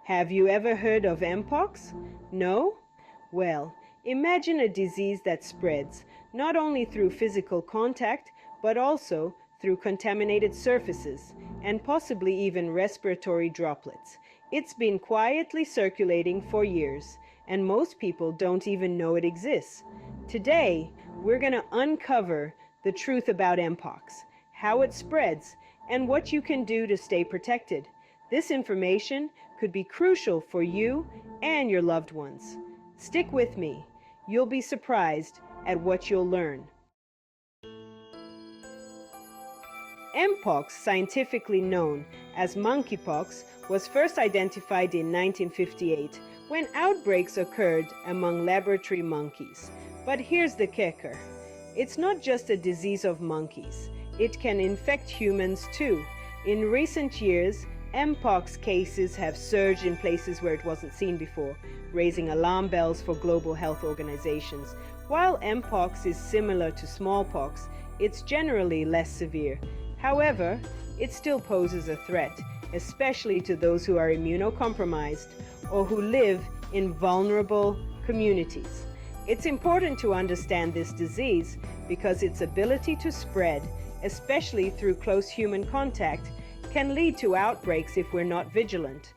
Have you ever heard of Mpox? No? Well, imagine a disease that spreads not only through physical contact, but also through contaminated surfaces and possibly even respiratory droplets. It's been quietly circulating for years, and most people don't even know it exists. Today, we're going to uncover the truth about Mpox, how it spreads, and what you can do to stay protected. This information could be crucial for you and your loved ones. Stick with me. You'll be surprised at what you'll learn. Mpox, scientifically known as monkeypox, was first identified in 1958 when outbreaks occurred among laboratory monkeys. But here's the kicker. It's not just a disease of monkeys. It can infect humans too. In recent years, Mpox cases have surged in places where it wasn't seen before, raising alarm bells for global health organizations. While Mpox is similar to smallpox, it's generally less severe. However, it still poses a threat, especially to those who are immunocompromised or who live in vulnerable communities. It's important to understand this disease because its ability to spread, especially through close human contact, can lead to outbreaks if we're not vigilant.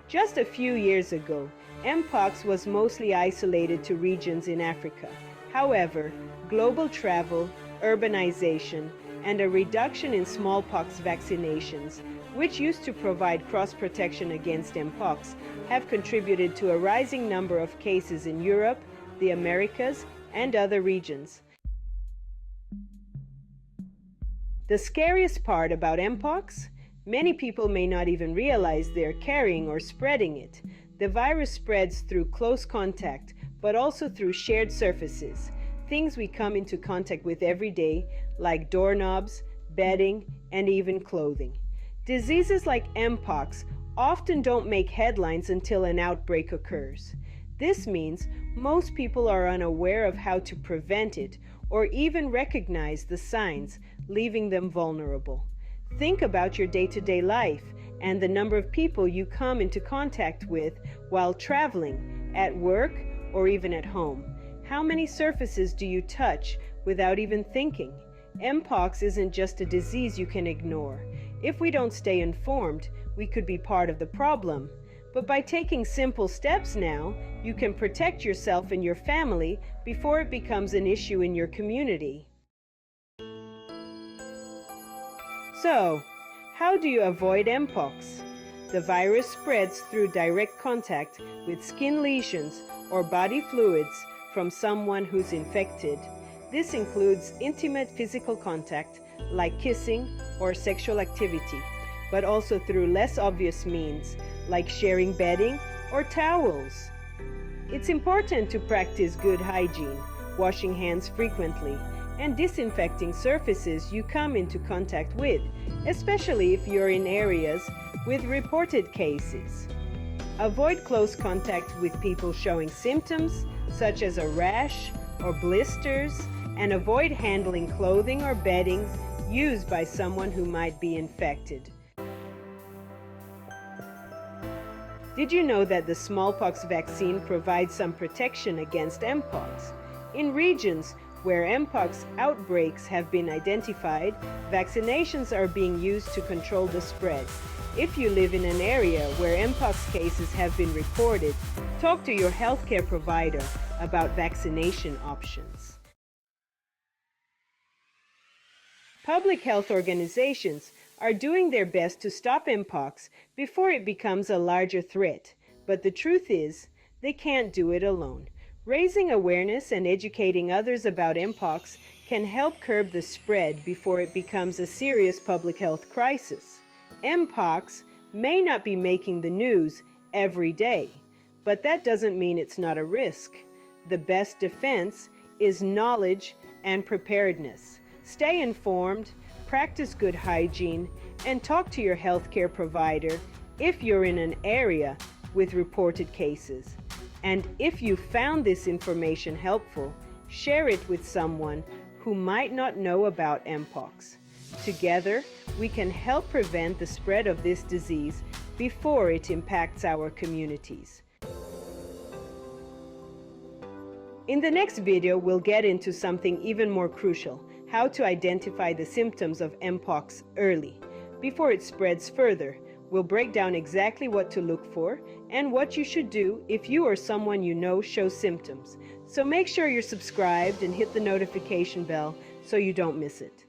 Just a few years ago, Mpox was mostly isolated to regions in Africa. However, global travel, urbanization, and a reduction in smallpox vaccinations, which used to provide cross-protection against Mpox, have contributed to a rising number of cases in Europe, the Americas, and other regions. The scariest part about Mpox? Many people may not even realize they're carrying or spreading it. The virus spreads through close contact, but also through shared surfaces, things we come into contact with every day, like doorknobs, bedding, and even clothing. Diseases like Mpox often don't make headlines until an outbreak occurs. This means most people are unaware of how to prevent it or even recognize the signs, leaving them vulnerable. Think about your day-to-day life and the number of people you come into contact with while traveling, at work, or even at home. How many surfaces do you touch without even thinking? Mpox isn't just a disease you can ignore. If we don't stay informed, we could be part of the problem. But by taking simple steps now, you can protect yourself and your family before it becomes an issue in your community. So, how do you avoid Mpox? The virus spreads through direct contact with skin lesions or body fluids from someone who's infected. This includes intimate physical contact, like kissing or sexual activity, but also through less obvious means, like sharing bedding or towels. It's important to practice good hygiene, washing hands frequently, and disinfecting surfaces you come into contact with, especially if you're in areas with reported cases. Avoid close contact with people showing symptoms such as a rash or blisters, and avoid handling clothing or bedding used by someone who might be infected. Did you know that the smallpox vaccine provides some protection against Mpox? In regions where Mpox outbreaks have been identified, vaccinations are being used to control the spread. If you live in an area where Mpox cases have been reported, talk to your healthcare provider about vaccination options. Public health organizations are doing their best to stop Mpox before it becomes a larger threat, but the truth is, they can't do it alone. Raising awareness and educating others about Mpox can help curb the spread before it becomes a serious public health crisis. Mpox may not be making the news every day, but that doesn't mean it's not a risk. The best defense is knowledge and preparedness. Stay informed, practice good hygiene, and talk to your healthcare provider if you're in an area with reported cases. And if you found this information helpful, share it with someone who might not know about Mpox. Together, we can help prevent the spread of this disease before it impacts our communities. In the next video, we'll get into something even more crucial: how to identify the symptoms of Mpox early, before it spreads further. We'll break down exactly what to look for and what you should do if you or someone you know shows symptoms. So make sure you're subscribed and hit the notification bell so you don't miss it.